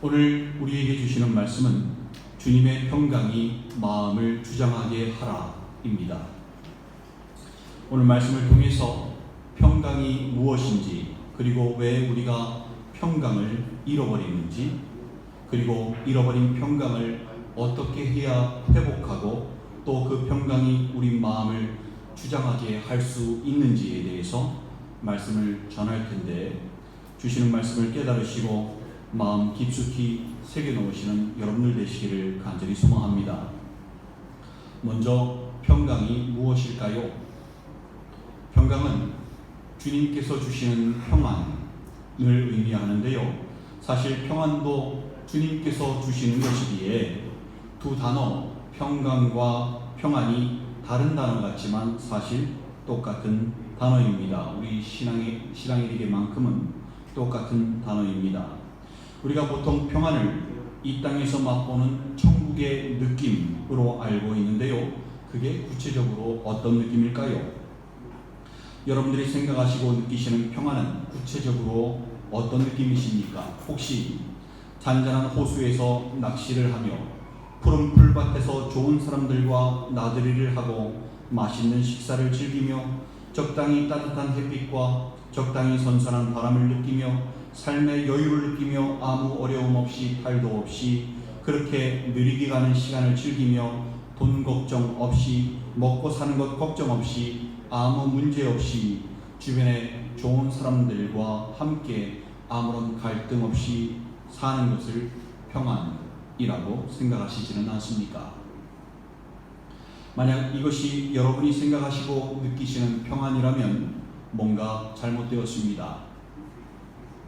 오늘 우리에게 주시는 말씀은 주님의 평강이 마음을 주장하게 하라입니다. 오늘 말씀을 통해서 평강이 무엇인지, 그리고 왜 우리가 평강을 잃어버리는지, 그리고 잃어버린 평강을 어떻게 해야 회복하고 또 그 평강이 우리 마음을 주장하게 할 수 있는지에 대해서 말씀을 전할 텐데, 주시는 말씀을 깨달으시고 마음 깊숙이 새겨놓으시는 여러분들 되시기를 간절히 소망합니다. 먼저 평강이 무엇일까요? 평강은 주님께서 주시는 평안을 의미하는데요. 사실 평안도 주님께서 주시는 것이기에 두 단어, 평강과 평안이 다른 단어 같지만 사실 똑같은 단어입니다. 우리 신앙인에게만큼은 똑같은 단어입니다. 우리가 보통 평안을 이 땅에서 맛보는 천국의 느낌으로 알고 있는데요. 그게 구체적으로 어떤 느낌일까요? 여러분들이 생각하시고 느끼시는 평안은 구체적으로 어떤 느낌이십니까? 혹시 잔잔한 호수에서 낚시를 하며 푸른 풀밭에서 좋은 사람들과 나들이를 하고 맛있는 식사를 즐기며 적당히 따뜻한 햇빛과 적당히 선선한 바람을 느끼며 삶의 여유를 느끼며 아무 어려움 없이 탈도 없이 그렇게 느리게 가는 시간을 즐기며 돈 걱정 없이 먹고 사는 것 걱정 없이 아무 문제 없이 주변에 좋은 사람들과 함께 아무런 갈등 없이 사는 것을 평안이라고 생각하시지는 않습니까? 만약 이것이 여러분이 생각하시고 느끼시는 평안이라면 뭔가 잘못되었습니다.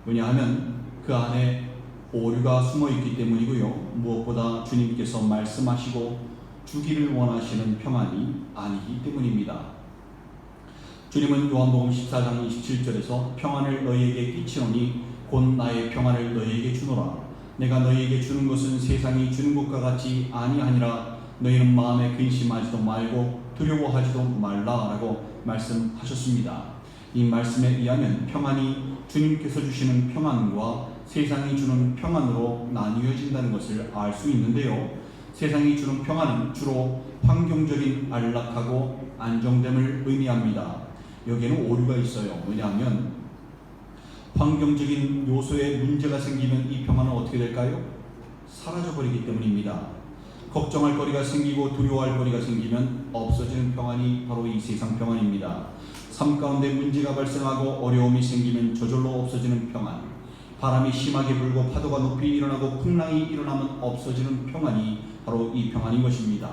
왜냐하면 그 안에 오류가 숨어 있기 때문이고요. 무엇보다 주님께서 말씀하시고 주기를 원하시는 평안이 아니기 때문입니다. 주님은 요한복음 14장 27절에서 평안을 너희에게 끼치노니 곧 나의 평안을 너희에게 주노라. 내가 너희에게 주는 것은 세상이 주는 것과 같이 아니하니라. 너희는 마음에 근심하지도 말고 두려워하지도 말라라고 말씀하셨습니다. 이 말씀에 의하면 평안이 주님께서 주시는 평안과 세상이 주는 평안으로 나뉘어진다는 것을 알 수 있는데요. 세상이 주는 평안은 주로 환경적인 안락하고 안정됨을 의미합니다. 여기에는 오류가 있어요. 왜냐하면 환경적인 요소에 문제가 생기면 이 평안은 어떻게 될까요? 사라져버리기 때문입니다. 걱정할 거리가 생기고 두려워할 거리가 생기면 없어지는 평안이 바로 이 세상 평안입니다. 삶 가운데 문제가 발생하고 어려움이 생기면 저절로 없어지는 평안, 바람이 심하게 불고 파도가 높이 일어나고 풍랑이 일어나면 없어지는 평안이 바로 이 평안인 것입니다.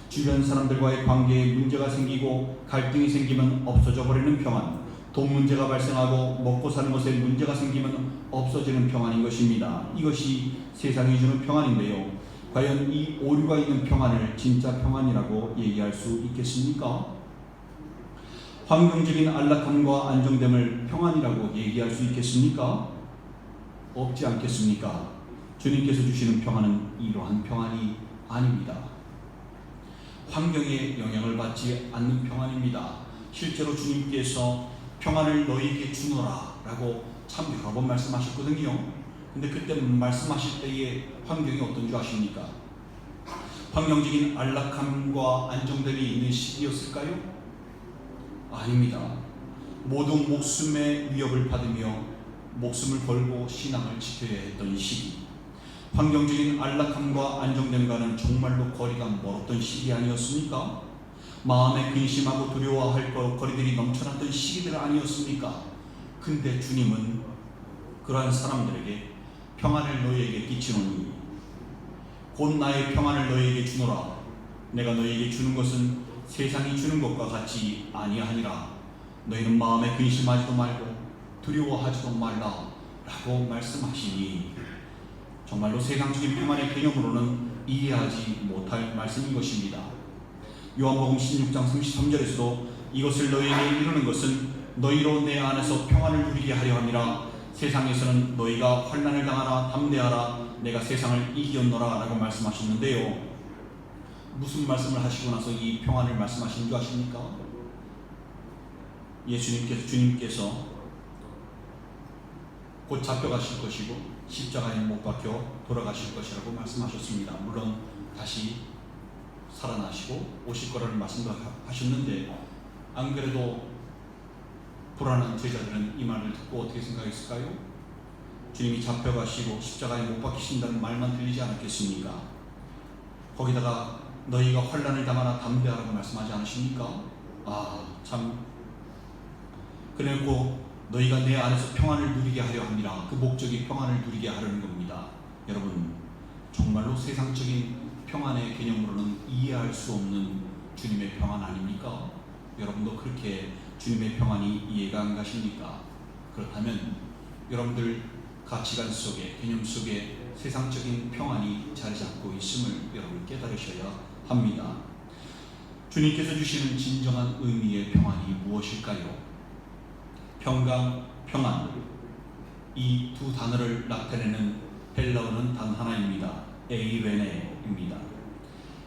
주변 사람들과의 관계에 문제가 생기고 갈등이 생기면 없어져 버리는 평안, 돈 문제가 발생하고 먹고 사는 것에 문제가 생기면 없어지는 평안인 것입니다. 이것이 세상이 주는 평안인데요. 과연 이 오류가 있는 평안을 진짜 평안이라고 얘기할 수 있겠습니까? 환경적인 안락함과 안정됨을 평안이라고 얘기할 수 있겠습니까? 없지 않겠습니까? 주님께서 주시는 평안은 이러한 평안이 아닙니다. 환경에 영향을 받지 않는 평안입니다. 실제로 주님께서 평안을 너희에게 주노라 라고 참 여러 번 말씀하셨거든요. 근데 그때 말씀하실 때의 환경이 어떤 줄 아십니까? 환경적인 안락함과 안정됨이 있는 시기였을까요? 아닙니다. 모든 목숨의 위협을 받으며 목숨을 걸고 신앙을 지켜야 했던 시기, 환경적인 안락함과 안정됨과는 정말로 거리가 멀었던 시기 아니었습니까? 마음에 근심하고 두려워할 거리들이 넘쳐났던 시기들 아니었습니까? 근데 주님은 그러한 사람들에게 평안을 너희에게 끼치노니 곧 나의 평안을 너희에게 주노라. 내가 너희에게 주는 것은 세상이 주는 것과 같이 아니하니라. 너희는 마음에 근심하지도 말고 두려워하지도 말라 라고 말씀하시니 정말로 세상적인 평안의 개념으로는 이해하지 못할 말씀인 것입니다. 요한복음 16장 33절에서도 이것을 너희에게 이루는 것은 너희로 내 안에서 평안을 누리게 하려 함이라. 세상에서는 너희가 환난을 당하나 담대하라. 내가 세상을 이기었노라 라고 말씀하셨는데요. 무슨 말씀을 하시고 나서 이 평안을 말씀하신 줄 아십니까? 주님께서 곧 잡혀가실 것이고 십자가에 못 박혀 돌아가실 것이라고 말씀하셨습니다. 물론 다시 살아나시고 오실 거라는 말씀도 하셨는데, 안 그래도 불안한 제자들은 이 말을 듣고 어떻게 생각했을까요? 주님이 잡혀가시고 십자가에 못 박히신다는 말만 들리지 않았겠습니까? 거기다가 너희가 환난을 당하나 담대하라고 말씀하지 않으십니까? 참, 그리고 너희가 내 안에서 평안을 누리게 하려 합니다. 그 목적이 평안을 누리게 하려는 겁니다. 여러분, 정말로 세상적인 평안의 개념으로는 이해할 수 없는 주님의 평안 아닙니까? 여러분도 그렇게 주님의 평안이 이해가 안 가십니까? 그렇다면 여러분들 가치관 속에, 개념 속에 세상적인 평안이 자리 잡고 있음을 여러분 깨달으셔야 합니다. 주님께서 주시는 진정한 의미의 평안이 무엇일까요? 평강, 평안, 이 두 단어를 나타내는 헬라어는 단 하나입니다. 에이레네입니다.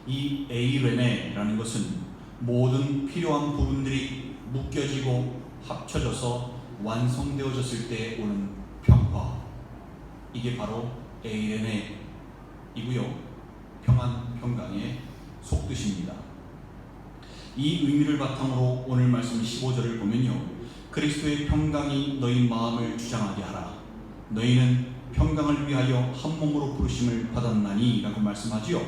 이 에이레네라는 것은 모든 필요한 부분들이 묶여지고 합쳐져서 완성되어졌을 때 오는 평화, 이게 바로 에이레네이고요. 평안, 평강의 속뜻입니다. 이 의미를 바탕으로 오늘 말씀 15절을 보면요, 그리스도의 평강이 너희 마음을 주장하게 하라. 너희는 평강을 위하여 한 몸으로 부르심을 받았나니 라고 말씀하지요.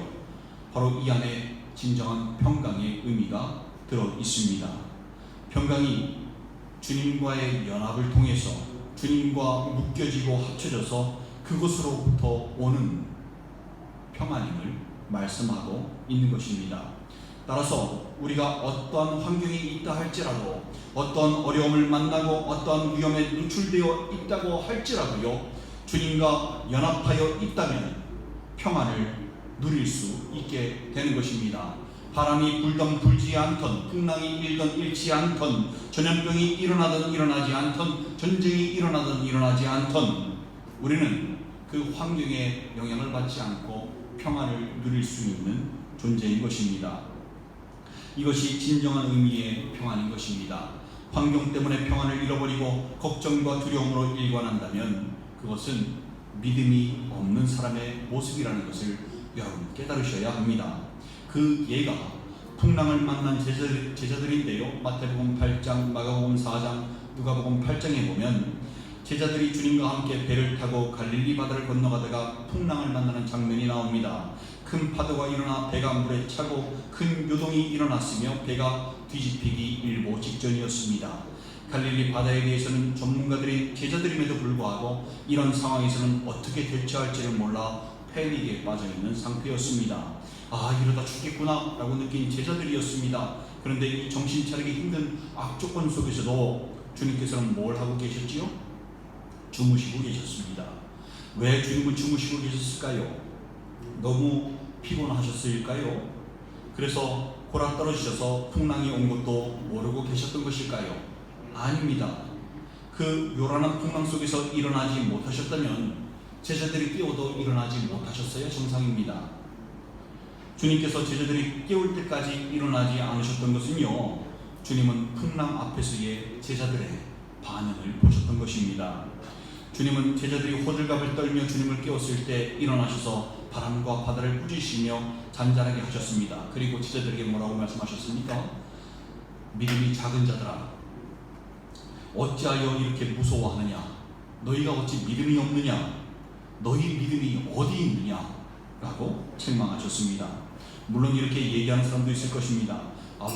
바로 이 안에 진정한 평강의 의미가 들어 있습니다. 평강이 주님과의 연합을 통해서 주님과 묶여지고 합쳐져서 그것으로부터 오는 평안임을 말씀하고 있는 것입니다. 따라서 우리가 어떠한 환경이 있다 할지라도, 어떠한 어려움을 만나고 어떠한 위험에 노출되어 있다고 할지라도요, 주님과 연합하여 있다면 평안을 누릴 수 있게 되는 것입니다. 바람이 불던 불지 않던, 풍랑이 일던 일지 않던, 전염병이 일어나든 일어나지 않던, 전쟁이 일어나든 일어나지 않던, 우리는 그 환경에 영향을 받지 않고 평안을 누릴 수 있는 존재인 것입니다. 이것이 진정한 의미의 평안인 것입니다. 환경 때문에 평안을 잃어버리고 걱정과 두려움으로 일관한다면 그것은 믿음이 없는 사람의 모습이라는 것을 여러분 깨달으셔야 합니다. 그 예가 풍랑을 만난 제자들인데요, 마태복음 8장, 마가복음 4장, 누가복음 8장에 보면 제자들이 주님과 함께 배를 타고 갈릴리 바다를 건너가다가 풍랑을 만나는 장면이 나옵니다. 큰 파도가 일어나 배가 물에 차고 큰 요동이 일어났으며 배가 뒤집히기 일보 직전이었습니다. 갈릴리 바다에 대해서는 전문가들이 제자들임에도 불구하고 이런 상황에서는 어떻게 대처할지를 몰라 패닉에 빠져있는 상태였습니다. 이러다 죽겠구나 라고 느낀 제자들이었습니다. 그런데 이 정신 차리기 힘든 악조건 속에서도 주님께서는 뭘 하고 계셨지요? 주무시고 계셨습니다. 왜 주님은 주무시고 계셨을까요? 너무 피곤하셨을까요? 그래서 골아 떨어지셔서 풍랑이 온 것도 모르고 계셨던 것일까요? 아닙니다. 그 요란한 풍랑 속에서 일어나지 못하셨다면 제자들이 깨워도 일어나지 못하셨어야 정상입니다. 주님께서 제자들이 깨울 때까지 일어나지 않으셨던 것은요, 주님은 풍랑 앞에서의 제자들의 반응을 보셨던 것입니다. 주님은 제자들이 호들갑을 떨며 주님을 깨웠을 때 일어나셔서 바람과 바다를 꾸짖으시며 잔잔하게 하셨습니다. 그리고 제자들에게 뭐라고 말씀하셨습니까? 믿음이 작은 자들아, 어찌하여 이렇게 무서워하느냐? 너희가 어찌 믿음이 없느냐? 너희 믿음이 어디 있느냐? 라고 책망하셨습니다. 물론 이렇게 얘기하는 사람도 있을 것입니다.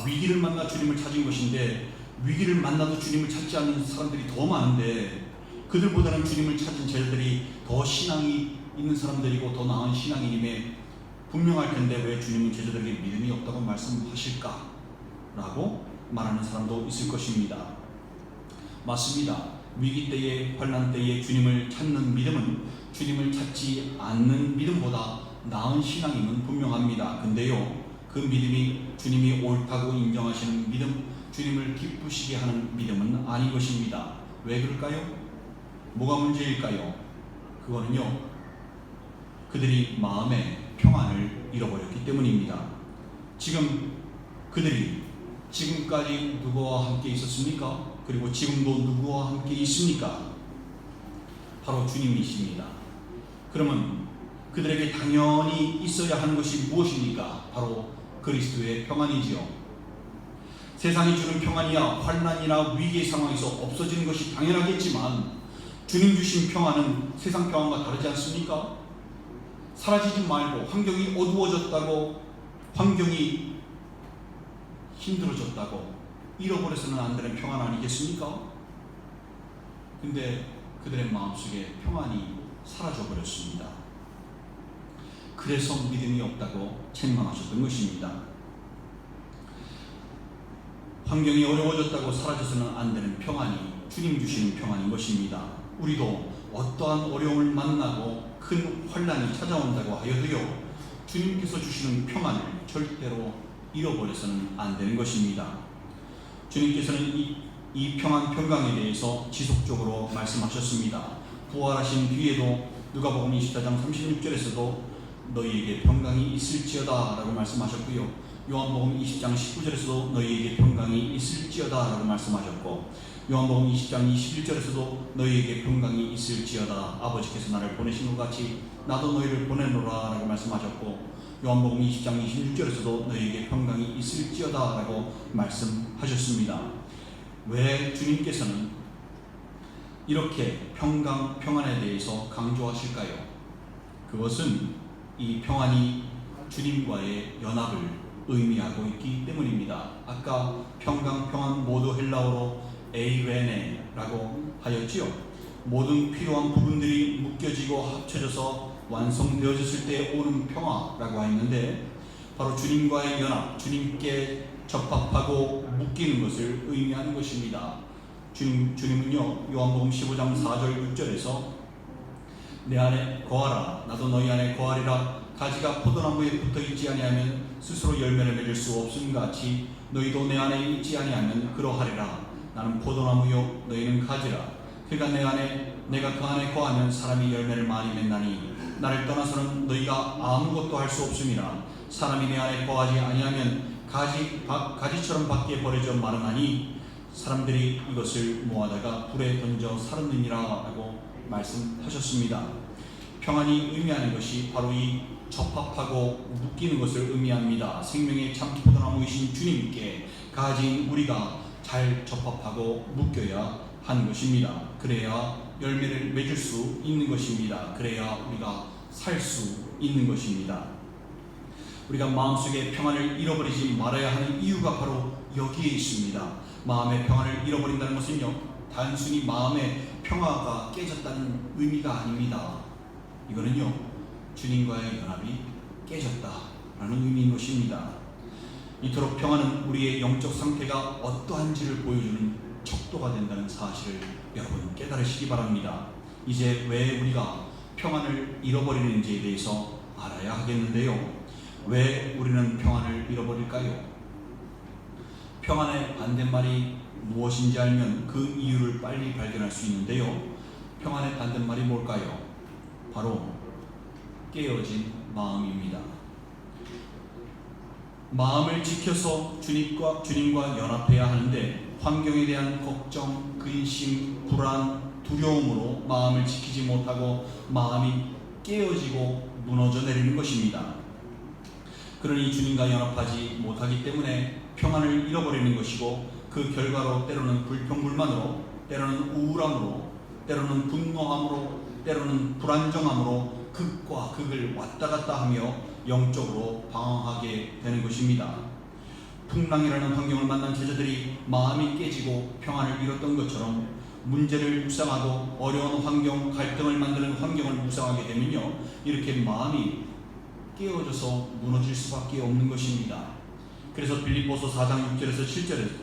위기를 만나 주님을 찾은 것인데 위기를 만나도 주님을 찾지 않는 사람들이 더 많은데 그들보다는 주님을 찾은 제자들이 더 신앙이 있는 사람들이고 더 나은 신앙인임에 분명할 텐데 왜 주님은 제자들에게 믿음이 없다고 말씀하실까? 라고 말하는 사람도 있을 것입니다. 맞습니다. 위기 때에, 환난 때에 주님을 찾는 믿음은 주님을 찾지 않는 믿음보다 나은 신앙임은 분명합니다. 근데요, 그 믿음이 주님이 옳다고 인정하시는 믿음, 주님을 기쁘시게 하는 믿음은 아닌 것입니다. 왜 그럴까요? 뭐가 문제일까요? 그거는요, 그들이 마음의 평안을 잃어버렸기 때문입니다. 지금 그들이 지금까지 누구와 함께 있었습니까? 그리고 지금도 누구와 함께 있습니까? 바로 주님이십니다. 그러면 그들에게 당연히 있어야 하는 것이 무엇입니까? 바로 그리스도의 평안이지요. 세상이 주는 평안이야 환난이나 위기의 상황에서 없어지는 것이 당연하겠지만 주님 주신 평안은 세상 평안과 다르지 않습니까? 사라지지 말고 환경이 어두워졌다고, 환경이 힘들어졌다고 잃어버려서는 안 되는 평안 아니겠습니까? 근데 그들의 마음속에 평안이 사라져버렸습니다. 그래서 믿음이 없다고 책망하셨던 것입니다. 환경이 어려워졌다고 사라져서는 안 되는 평안이 주님 주시는 평안인 것입니다. 우리도 어떠한 어려움을 만나고 큰 환난이 찾아온다고 하여도요, 주님께서 주시는 평안을 절대로 잃어버려서는 안 되는 것입니다. 주님께서는 이 평안 평강에 대해서 지속적으로 말씀하셨습니다. 부활하신 뒤에도 누가복음 24장 36절에서도 너희에게 평강이 있을지어다 라고 말씀하셨고요, 요한복음 20장 19절에서도 너희에게 평강이 있을지어다 라고 말씀하셨고, 요한복음 20장 21절에서도 너희에게 평강이 있을지어다, 아버지께서 나를 보내신 것 같이 나도 너희를 보내노라 라고 말씀하셨고, 요한복음 20장 26절에서도 너희에게 평강이 있을지어다 라고 말씀하셨습니다. 왜 주님께서는 이렇게 평안에 대해서 강조하실까요? 그것은 이 평안이 주님과의 연합을 의미하고 있기 때문입니다. 아까 평안 모두 헬라어로 에이레네라고 하였지요. 모든 필요한 부분들이 묶여지고 합쳐져서 완성되어졌을 때 오는 평화라고 했는데, 바로 주님과의 연합, 주님께 접합하고 묶이는 것을 의미하는 것입니다. 주님은요, 요한복음 15장 4절 6절에서 내 안에 거하라 나도 너희 안에 거하리라, 가지가 포도나무에 붙어있지 아니하면 스스로 열매를 맺을 수 없음 같이 너희도 내 안에 있지 아니하면 그러하리라. 나는 포도나무요 너희는 가지라. 그가 내가 그 안에 거하면 사람이 열매를 많이 맺나니 나를 떠나서는 너희가 아무것도 할 수 없음이라. 사람이 내 안에 거하지 아니하면 가지처럼 밖에 버려져 마르나니 사람들이 이것을 모아다가 불에 던져 사르느니라 라고 말씀하셨습니다. 평안이 의미하는 것이 바로 이 접합하고 묶이는 것을 의미합니다. 생명의 참 포도나무이신 주님께 가진 우리가 잘 접합하고 묶여야 하는 것입니다. 그래야 열매를 맺을 수 있는 것입니다. 그래야 우리가 살 수 있는 것입니다. 우리가 마음속에 평안을 잃어버리지 말아야 하는 이유가 바로 여기에 있습니다. 마음의 평안을 잃어버린다는 것은요, 단순히 마음의 평화가 깨졌다는 의미가 아닙니다. 이거는요, 주님과의 연합이 깨졌다라는 의미인 것입니다. 이토록 평안은 우리의 영적 상태가 어떠한지를 보여주는 척도가 된다는 사실을 여러분 깨달으시기 바랍니다. 이제 왜 우리가 평안을 잃어버리는지에 대해서 알아야 하겠는데요. 왜 우리는 평안을 잃어버릴까요? 평안의 반대말이 무엇인지 알면 그 이유를 빨리 발견할 수 있는데요. 평안의 반대말이 뭘까요? 바로 깨어진 마음입니다. 마음을 지켜서 주님과 연합해야 하는데 환경에 대한 걱정, 근심, 불안, 두려움으로 마음을 지키지 못하고 마음이 깨어지고 무너져 내리는 것입니다. 그러니 주님과 연합하지 못하기 때문에 평안을 잃어버리는 것이고, 그 결과로 때로는 불평불만으로, 때로는 우울함으로, 때로는 분노함으로, 때로는 불안정함으로 극과 극을 왔다 갔다 하며 영적으로 방황하게 되는 것입니다. 풍랑이라는 환경을 만난 제자들이 마음이 깨지고 평안을 잃었던 것처럼 문제를 묵상하고 어려운 환경, 갈등을 만드는 환경을 묵상하게 되면요, 이렇게 마음이 깨어져서 무너질 수밖에 없는 것입니다. 그래서 빌립보서 4장 6절에서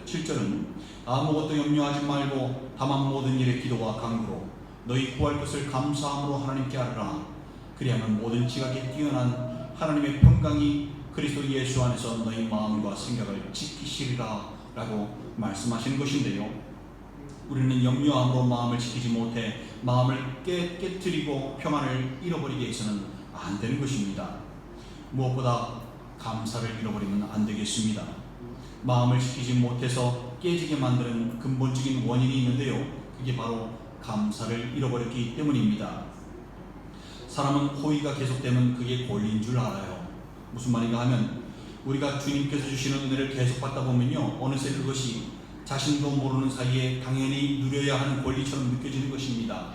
7절은 아무것도 염려하지 말고 다만 모든 일에 기도와 간구로 너희 구할 것을 감사함으로 하나님께 아뢰라. 그리하면 모든 지각에 뛰어난 하나님의 평강이 그리스도 예수 안에서 너희 마음과 생각을 지키시리라 라고 말씀하시는 것인데요, 우리는 염려함으로 마음을 지키지 못해 마음을 깨트리고 평안을 잃어버리게 해서는 안 되는 것입니다. 무엇보다 감사를 잃어버리면 안 되겠습니다. 마음을 지키지 못해서 깨지게 만드는 근본적인 원인이 있는데요, 그게 바로 감사를 잃어버렸기 때문입니다. 사람은 호의가 계속되면 그게 권리인 줄 알아요. 무슨 말인가 하면 우리가 주님께서 주시는 은혜를 계속 받다 보면요, 어느새 그것이 자신도 모르는 사이에 당연히 누려야 하는 권리처럼 느껴지는 것입니다.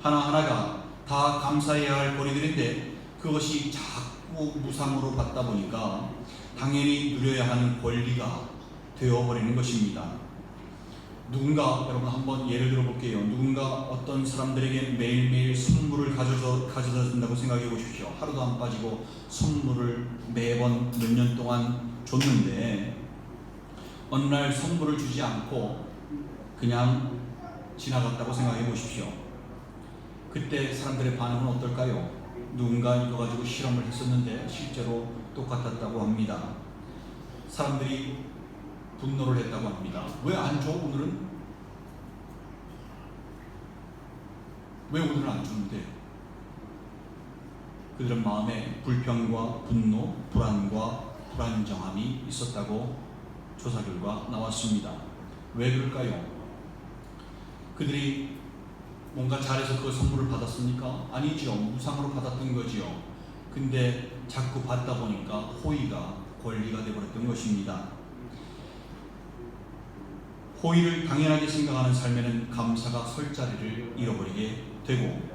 하나하나가 다 감사해야 할 권리들인데 그것이 자꾸 무상으로 받다 보니까 당연히 누려야 하는 권리가 되어버리는 것입니다. 누군가, 여러분 한번 예를 들어 볼게요. 누군가 어떤 사람들에게 매일매일 선물을 가져다 준다고 생각해 보십시오. 하루도 안 빠지고 선물을 매번 몇 년 동안 줬는데 어느 날 선물을 주지 않고 그냥 지나갔다고 생각해 보십시오. 그때 사람들의 반응은 어떨까요? 누군가 이거 가지고 실험을 했었는데 실제로 똑같았다고 합니다. 사람들이 분노를 했다고 합니다. 왜 안 줘? 오늘은? 왜 오늘은 안 주는데? 그들은 마음에 불평과 분노, 불안과 불안정함이 있었다고 조사 결과 나왔습니다. 왜 그럴까요? 그들이 뭔가 잘해서 그 선물을 받았습니까? 아니죠. 무상으로 받았던 거지요. 근데 자꾸 받다 보니까 호의가 권리가 되어버렸던 것입니다. 호의를 당연하게 생각하는 삶에는 감사가 설 자리를 잃어버리게 되고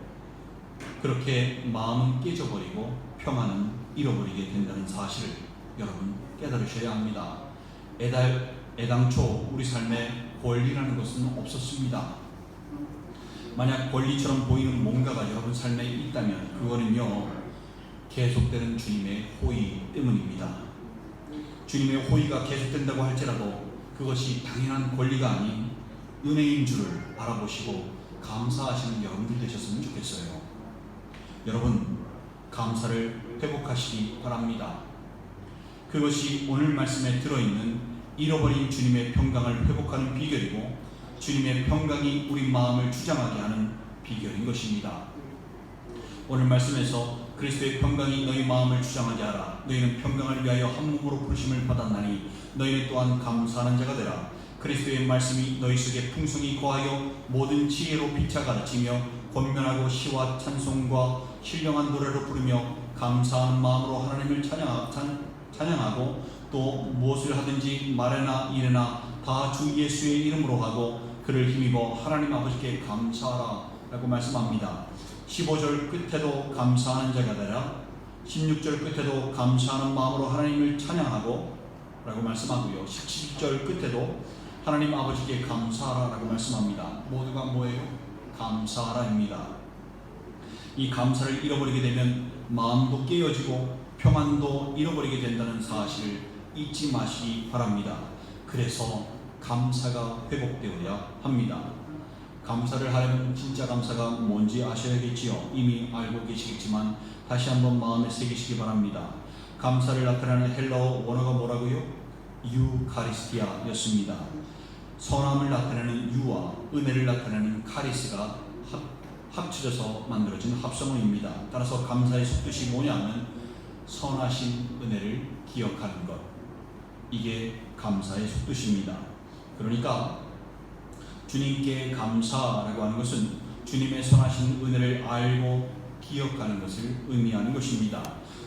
그렇게 마음은 깨져버리고 평안은 잃어버리게 된다는 사실을 여러분 깨달으셔야 합니다. 애당초 우리 삶에 권리라는 것은 없었습니다. 만약 권리처럼 보이는 뭔가가 여러분 삶에 있다면 그거는요, 계속되는 주님의 호의 때문입니다. 주님의 호의가 계속된다고 할지라도 그것이 당연한 권리가 아닌 은혜인 줄을 알아보시고 감사하시는 여러분들 되셨으면 좋겠어요. 여러분, 감사를 회복하시기 바랍니다. 그것이 오늘 말씀에 들어있는 잃어버린 주님의 평강을 회복하는 비결이고 주님의 평강이 우리 마음을 주장하게 하는 비결인 것입니다. 오늘 말씀에서 그리스도의 평강이 너희 마음을 주장하게 하라. 너희는 평강을 위하여 한 몸으로 부르심을 받았나니 너희는 또한 감사하는 자가 되라. 그리스도의 말씀이 너희 속에 풍성히 거하여 모든 지혜로 피차 가르치며 권면하고 시와 찬송과 신령한 노래로 부르며 감사하는 마음으로 하나님을 찬양하고 또 무엇을 하든지 말에나 일에나 다 주 예수의 이름으로 하고 그를 힘입어 하나님 아버지께 감사하라 라고 말씀합니다. 15절 끝에도 감사하는 자가 되라. 16절 끝에도 감사하는 마음으로 하나님을 찬양하고 라고 말씀하고요. 17절 끝에도 하나님 아버지께 감사하라 라고 말씀합니다. 모두가 뭐예요? 감사하라입니다. 이 감사를 잃어버리게 되면 마음도 깨어지고 평안도 잃어버리게 된다는 사실을 잊지 마시기 바랍니다. 그래서 감사가 회복되어야 합니다. 감사를 하려면 진짜 감사가 뭔지 아셔야겠지요. 이미 알고 계시겠지만 다시 한번 마음에 새기시기 바랍니다. 감사를 나타내는 헬라어 원어가 뭐라고요? 유카리스티아였습니다. 선함을 나타내는 유와 은혜를 나타내는 카리스가 합쳐져서 만들어진 합성어입니다. 따라서 감사의 속뜻이 뭐냐면 선하신 은혜를 기억하는 것, 이게 감사의 속뜻입니다. 그러니까 주님께 감사라고 하는 것은 주님의 선하신 은혜를 알고 기억하는 것을 의미하는 것입니다.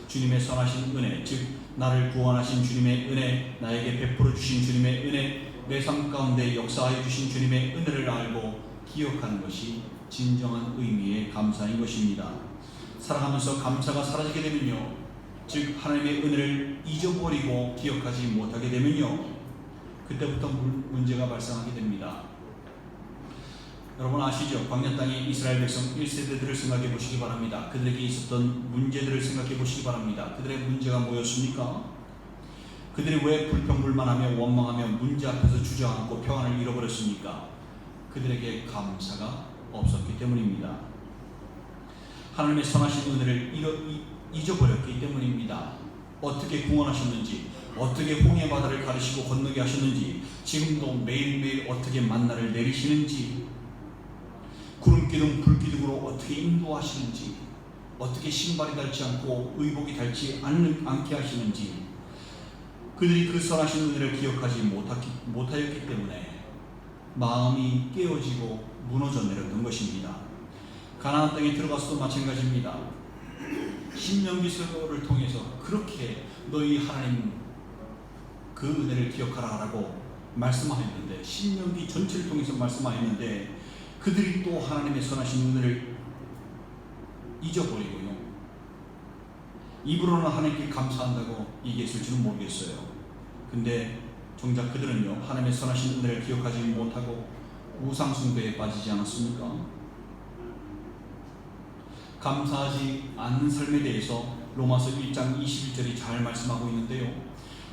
주님의 선하신 은혜, 즉 나를 구원하신 주님의 은혜, 나에게 베풀어 주신 주님의 은혜, 내 삶 가운데 역사하여 주신 주님의 은혜를 알고 기억하는 것이 진정한 의미의 감사인 것입니다. 살아가면서 감사가 사라지게 되면요, 즉 하나님의 은혜를 잊어버리고 기억하지 못하게 되면요, 그때부터 문제가 발생하게 됩니다. 여러분 아시죠? 광야 땅에 이스라엘 백성 1세대들을 생각해 보시기 바랍니다. 그들에게 있었던 문제들을 생각해 보시기 바랍니다. 그들의 문제가 뭐였습니까? 그들이 왜 불평불만하며 원망하며 문제 앞에서 주저앉고 평안을 잃어버렸습니까? 그들에게 감사가 없었기 때문입니다. 하나님의 선하신 은혜를 잊어버렸기 때문입니다. 어떻게 구원하셨는지, 어떻게 홍해 바다를 가르시고 건너게 하셨는지, 지금도 매일매일 어떻게 만나를 내리시는지, 구름기둥 불기둥으로 어떻게 인도하시는지, 어떻게 신발이 닳지 않고 의복이 닳지 않게 하시는지, 그들이 그 선하신 은혜를 기억하지 못하였기 때문에 마음이 깨어지고 무너져 내렸던 것입니다. 가나안 땅에 들어가서도 마찬가지입니다. 신명기서를 통해서 그렇게 너희 하나님 그 은혜를 기억하라라고 말씀하였는데, 신명기 전체를 통해서 말씀하였는데, 그들이 또 하나님의 선하신 은혜를 잊어버리고요, 입으로는 하나님께 감사한다고 얘기했을지는 모르겠어요. 근데 정작 그들은요, 하나님의 선하신 은혜를 기억하지 못하고 우상 숭배에 빠지지 않았습니까? 감사하지 않는 삶에 대해서 로마서 1장 21절이 잘 말씀하고 있는데요,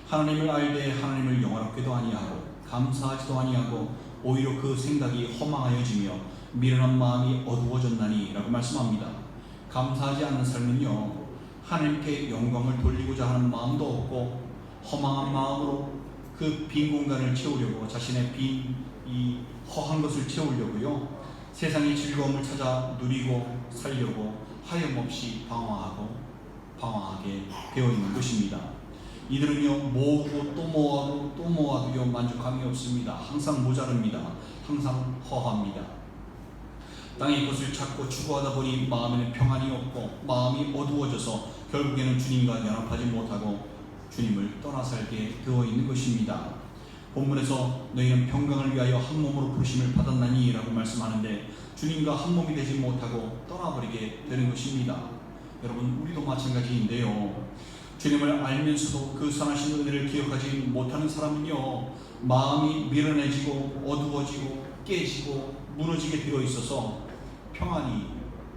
하나님을 알되 하나님을 영화롭게도 아니하고 감사하지도 아니하고 오히려 그 생각이 허망하여지며 미련한 마음이 어두워졌나니 라고 말씀합니다. 감사하지 않는 삶은요, 하나님께 영광을 돌리고자 하는 마음도 없고 허망한 마음으로 그 빈 공간을 채우려고, 자신의 이 허한 것을 채우려고요, 세상의 즐거움을 찾아 누리고 살려고 하염없이 방황하게 되어 있는 것입니다. 이들은요, 모으고 또 모아도 또 모아도요, 만족함이 없습니다. 항상 모자릅니다. 항상 허합니다. 땅의 것을 찾고 추구하다 보니 마음에는 평안이 없고 마음이 어두워져서 결국에는 주님과 연합하지 못하고 주님을 떠나 살게 되어 있는 것입니다. 본문에서 너희는 평강을 위하여 한 몸으로 부르심을 받았나니 라고 말씀하는데, 주님과 한 몸이 되지 못하고 떠나버리게 되는 것입니다. 여러분, 우리도 마찬가지인데요, 주님을 알면서도 그 선하신 은혜를 기억하지 못하는 사람은요, 마음이 미련해지고 어두워지고 깨지고 무너지게 되어 있어서 평안이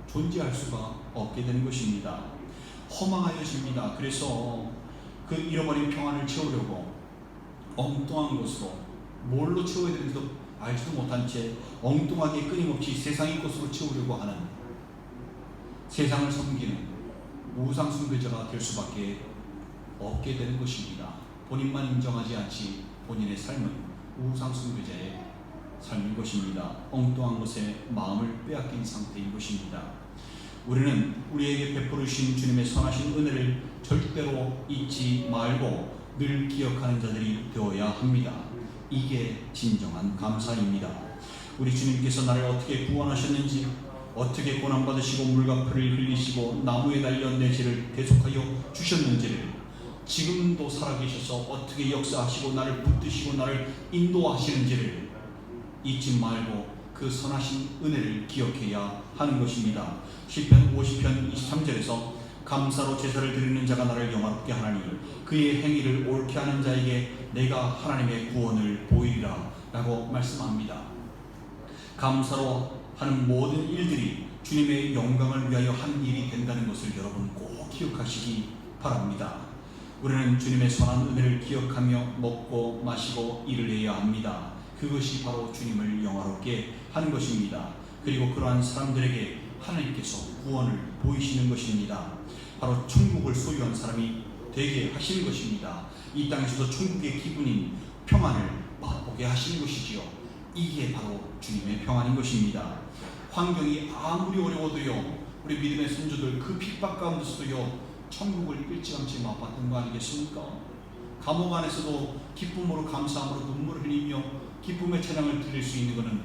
존재할 수가 없게 되는 것입니다. 허망하여집니다. 그래서 그 잃어버린 평안을 채우려고 엉뚱한 것으로, 뭘로 채워야 되는지도 알지도 못한 채 엉뚱하게 끊임없이 세상의 것으로 채우려고 하는, 세상을 섬기는 우상 숭배자가 될 수밖에 없게 되는 것입니다. 본인만 인정하지 않지 본인의 삶은 우상 숭배자의 삶인 것입니다. 엉뚱한 것에 마음을 빼앗긴 상태인 것입니다. 우리는 우리에게 베풀어 주신 주님의 선하신 은혜를 절대로 잊지 말고 늘 기억하는 자들이 되어야 합니다. 이게 진정한 감사입니다. 우리 주님께서 나를 어떻게 구원하셨는지, 어떻게 고난받으시고 물과 피를 흘리시고 나무에 달려 내 죄를 대속하여 주셨는지를, 지금도 살아계셔서 어떻게 역사하시고 나를 붙드시고 나를 인도하시는지를 잊지 말고 그 선하신 은혜를 기억해야 하는 것입니다. 시편 50편 23절에서 감사로 제사를 드리는 자가 나를 영화롭게 하나니 그의 행위를 옳게 하는 자에게 내가 하나님의 구원을 보이리라 라고 말씀합니다. 감사로 하는 모든 일들이 주님의 영광을 위하여 한 일이 된다는 것을 여러분 꼭 기억하시기 바랍니다. 우리는 주님의 선한 은혜를 기억하며 먹고 마시고 일을 해야 합니다. 그것이 바로 주님을 영화롭게 하는 것입니다. 그리고 그러한 사람들에게 하나님께서 구원을 보이시는 것입니다. 바로 천국을 소유한 사람이 되게 하시는 것입니다. 이 땅에서도 천국의 기분인 평안을 맛보게 하시는 것이지요. 이게 바로 주님의 평안인 것입니다. 환경이 아무리 어려워도요, 우리 믿음의 선조들 그 핍박 가운데서도요, 천국을 일찌감치 맛봤던 거 아니겠습니까? 감옥 안에서도 기쁨으로 감사함으로 눈물을 흘리며 기쁨의 찬양을 드릴 수 있는 것은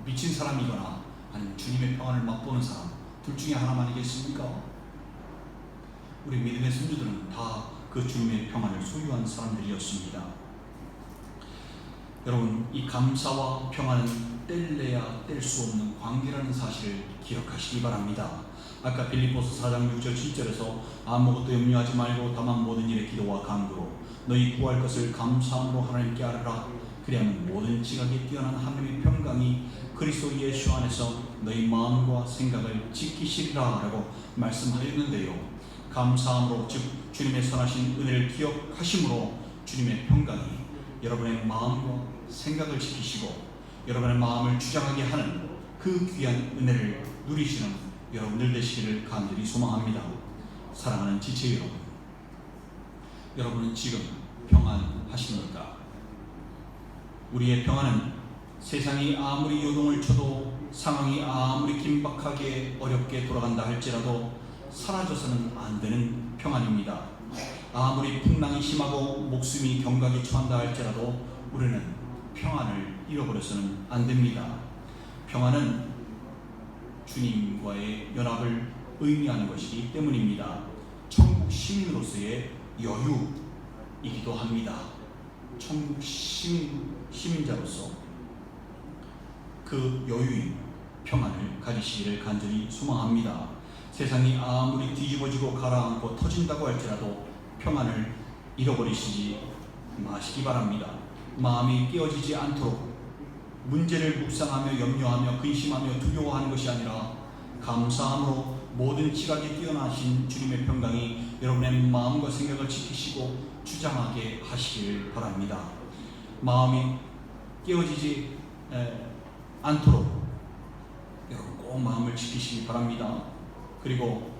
미친 사람이거나 아니면 주님의 평안을 맛보는 사람, 둘 중에 하나만 아니겠습니까? 우리 믿음의 선조들은 다 그 주님의 평안을 소유한 사람들이었습니다. 여러분, 이 감사와 평안은 뗄래야 뗄 수 없는 관계라는 사실을 기억하시기 바랍니다. 아까 빌립보서 4장 6절 7절에서 아무것도 염려하지 말고 다만 모든 일에 기도와 간구로 너희 구할 것을 감사함으로 하나님께 아뢰라. 그리하면 모든 지각에 뛰어난 하나님의 평강이 그리스도 예수 안에서 너희 마음과 생각을 지키시리라 라고 말씀하였는데요, 감사함으로, 즉 주님의 선하신 은혜를 기억하심으로 주님의 평강이 여러분의 마음과 생각을 지키시고 여러분의 마음을 주장하게 하는 그 귀한 은혜를 누리시는 여러분들 되시기를 간절히 소망합니다. 사랑하는 지체 여러분, 여러분은 지금 평안하십니까? 우리의 평안은 세상이 아무리 요동을 쳐도, 상황이 아무리 긴박하게 어렵게 돌아간다 할지라도 사라져서는 안 되는 평안입니다. 아무리 풍랑이 심하고 목숨이 경각에 처한다 할지라도 우리는 평안을 잃어버려서는 안 됩니다. 평안은 주님과의 연합을 의미하는 것이기 때문입니다. 천국 시민으로서의 여유이기도 합니다. 천국 시민자로서 그 여유인 평안을 가지시기를 간절히 소망합니다. 세상이 아무리 뒤집어지고 가라앉고 터진다고 할지라도 평안을 잃어버리시지 마시기 바랍니다. 마음이 깨어지지 않도록 문제를 묵상하며 염려하며 근심하며 두려워하는 것이 아니라 감사함으로 모든 지각이 뛰어나신 주님의 평강이 여러분의 마음과 생각을 지키시고 주장하게 하시길 바랍니다. 마음이 깨어지지 않도록 여러분 꼭 마음을 지키시기 바랍니다. 그리고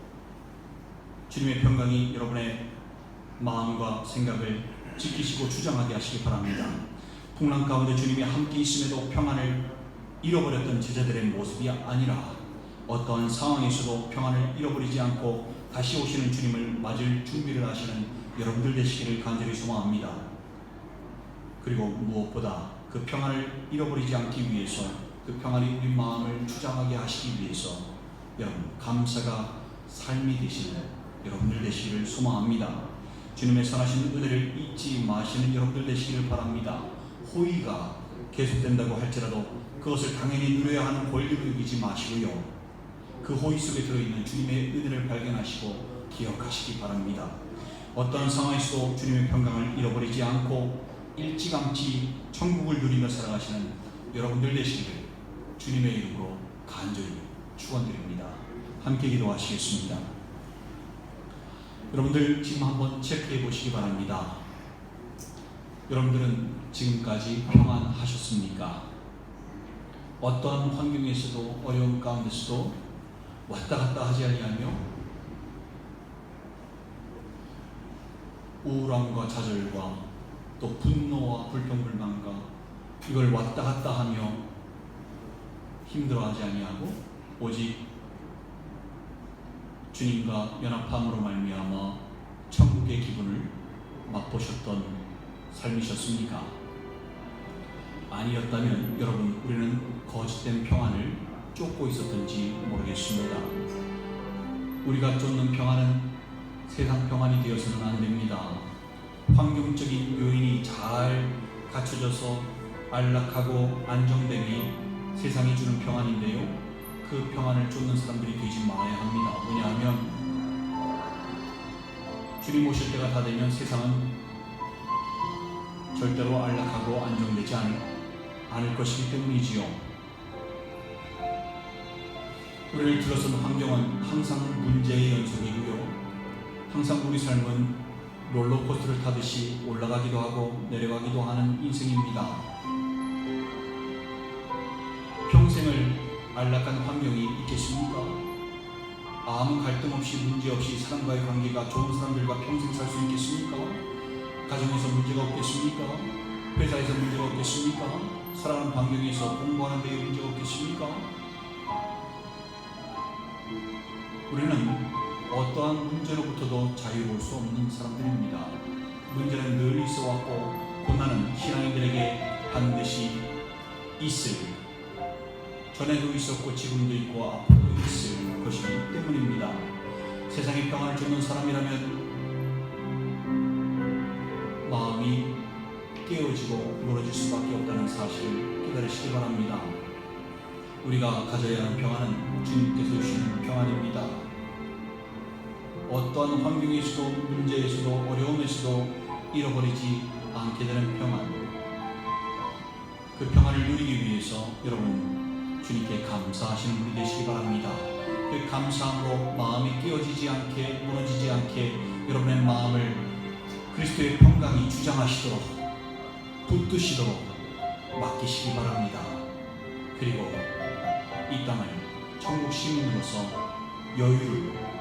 주님의 평강이 여러분의 마음과 생각을 지키시고 주장하게 하시기 바랍니다. 풍랑 가운데 주님이 함께 있음에도 평안을 잃어버렸던 제자들의 모습이 아니라 어떠한 상황에서도 평안을 잃어버리지 않고 다시 오시는 주님을 맞을 준비를 하시는 여러분들 되시기를 간절히 소망합니다. 그리고 무엇보다 그 평안을 잃어버리지 않기 위해서 그 평안이 우리 마음을 주장하게 하시기 위해서 여러분 감사가 삶이 되시는 여러분들 되시기를 소망합니다. 주님의 선하신 은혜를 잊지 마시는 여러분들 되시기를 바랍니다. 호의가 계속된다고 할지라도 그것을 당연히 누려야 하는 권리로 여기지 마시고요. 그 호의 속에 들어있는 주님의 은혜를 발견하시고 기억하시기 바랍니다. 어떠한 상황에서도 주님의 평강을 잃어버리지 않고 일찌감치 천국을 누리며 살아가시는 여러분들 되시기를 주님의 이름으로 간절히 축원드립니다. 함께 기도하시겠습니다. 여러분들 지금 한번 체크해 보시기 바랍니다. 여러분들은 지금까지 평안하셨습니까? 어떠한 환경에서도 어려운 가운데서도 왔다 갔다 하지 아니하며 우울함과 좌절과 또 분노와 불평불만과 이걸 왔다 갔다 하며 힘들어하지 아니하고 오직 주님과 연합함으로 말미암아 천국의 기분을 맛보셨던 삶이셨습니까? 아니었다면 여러분 우리는 거짓된 평안을 쫓고 있었던지 모르겠습니다. 우리가 쫓는 평안은 세상 평안이 되어서는 안 됩니다. 환경적인 요인이 잘 갖춰져서 안락하고 안정됨이 세상이 주는 평안인데요. 그 평안을 쫓는 사람들이 되지 말아야 합니다. 왜냐하면 주님 오실 때가 다 되면 세상은 절대로 안락하고 안정되지 않을 것이기 때문이지요. 우리를 둘러싼 환경은 항상 문제의 연속이고요. 항상 우리 삶은 롤러코스터를 타듯이 올라가기도 하고 내려가기도 하는 인생입니다. 평생을 안락한 환경이 있겠습니까? 아무 갈등 없이 문제 없이 사람과의 관계가 좋은 사람들과 평생 살 수 있겠습니까? 가정에서 문제가 없겠습니까? 회사에서 문제가 없겠습니까? 살아가는 환경에서 공부하는 데 문제가 없겠습니까? 우리는 어떠한 문제로부터도 자유로울 수 없는 사람들입니다. 문제는 늘 있어 왔고 고난은 신앙인들에게 반드시 있을, 전에도 있었고 지금도 있고 앞으로도 있을 것이기 때문입니다. 세상의 평안을 쫓는 사람이라면 마음이 깨어지고 멀어질 수밖에 없다는 사실을 깨달으시기 바랍니다. 우리가 가져야 하는 평안은 주님께서 주시는 평안입니다. 어떠한 환경에서도 문제에서도 어려움에서도 잃어버리지 않게 되는 평안, 그 평안을 누리기 위해서 여러분 주님께 감사하시는 분이 되시기 바랍니다. 그 감사함으로 마음이 깨어지지 않게 무너지지 않게 여러분의 마음을 그리스도의 평강이 주장하시도록 붙드시도록 맡기시기 바랍니다. 그리고 이 땅을 천국 시민으로서 여유를,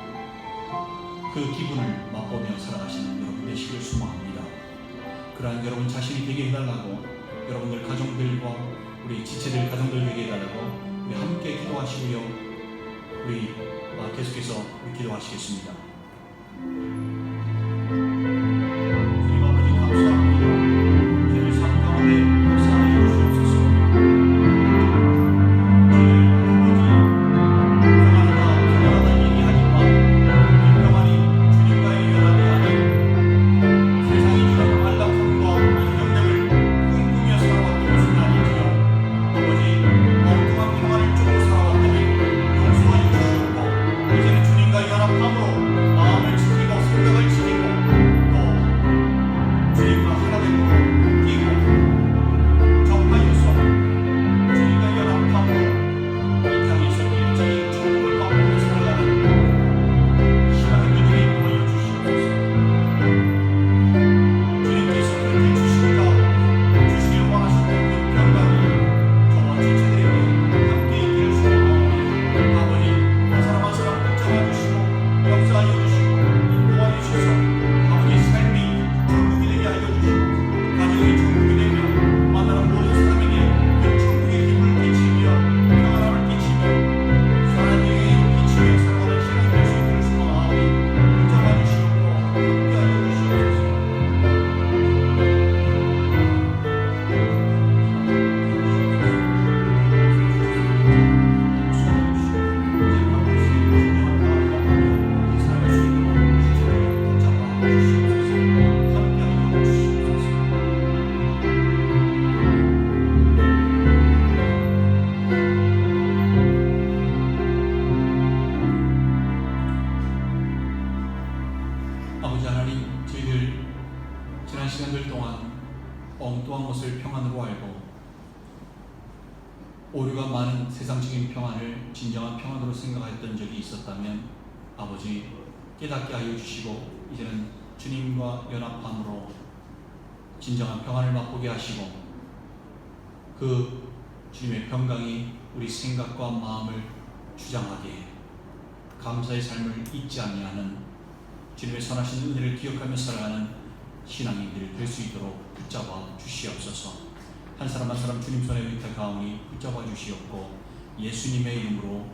그 기분을 맛보며 살아가시는 여러분 되시길 소망합니다. 그러한 여러분 자신이 되게 해달라고, 여러분들 가정들과 우리 지체들 가정들 되게 해달라고 우리 함께 기도하시고요. 우리 계속해서 우리 기도하시겠습니다. 주님 아버지 감사합니다. 저희 삶 가운데 역사하여 주옵소서. 연합함으로 마음을 지키고 생각을 지키고 또 주님과 하나됨으로 끼고 접하여서 주님과 연합함으로 이 땅에서 일정히 천국을 맛보며 살아가는 신앙의 믿음이 보여 주시옵소서. 주님께서 그렇게 주시길 원하셨던 그 평강이 저와 지체들에게 함께 있기를 소원하오니 아버지 한 사람 한 사람 붙잡아 주시고 역사하여 주시고 인도하여 주셔서 아버지 삶이 천국이 되게 하여 주시고 가정이 천국이 되며 만나는 모든 사람에게 그 천국의 힘을 끼치며 평안함을 끼치며 사랑의 힘을 끼치며 살아가는 신앙이 될 수 있기를 소원하오니 붙잡아 주시옵고 함께하여 주시옵소서. 아버지 하나님, 저희들 지난 시간들 동안 엉뚱한 것을 평안으로 알고 오류가 많은 세상적인 평안을 진정한 평안으로 생각했던 적이 있었다면 아버지 깨닫게 하여 주시고 이제는 주님과 연합함으로 진정한 평안을 맛보게 하시고 그 주님의 평강이 우리 생각과 마음을 주장하게 감사의 삶을 잊지 아니하는 주님의 선하신 은혜를 기억하며 살아가는 신앙인들이 될 수 있도록 붙잡아 주시옵소서. 한 사람 한 사람 주님 손에 의탁하오니 붙잡아 주시옵고 예수님의 이름으로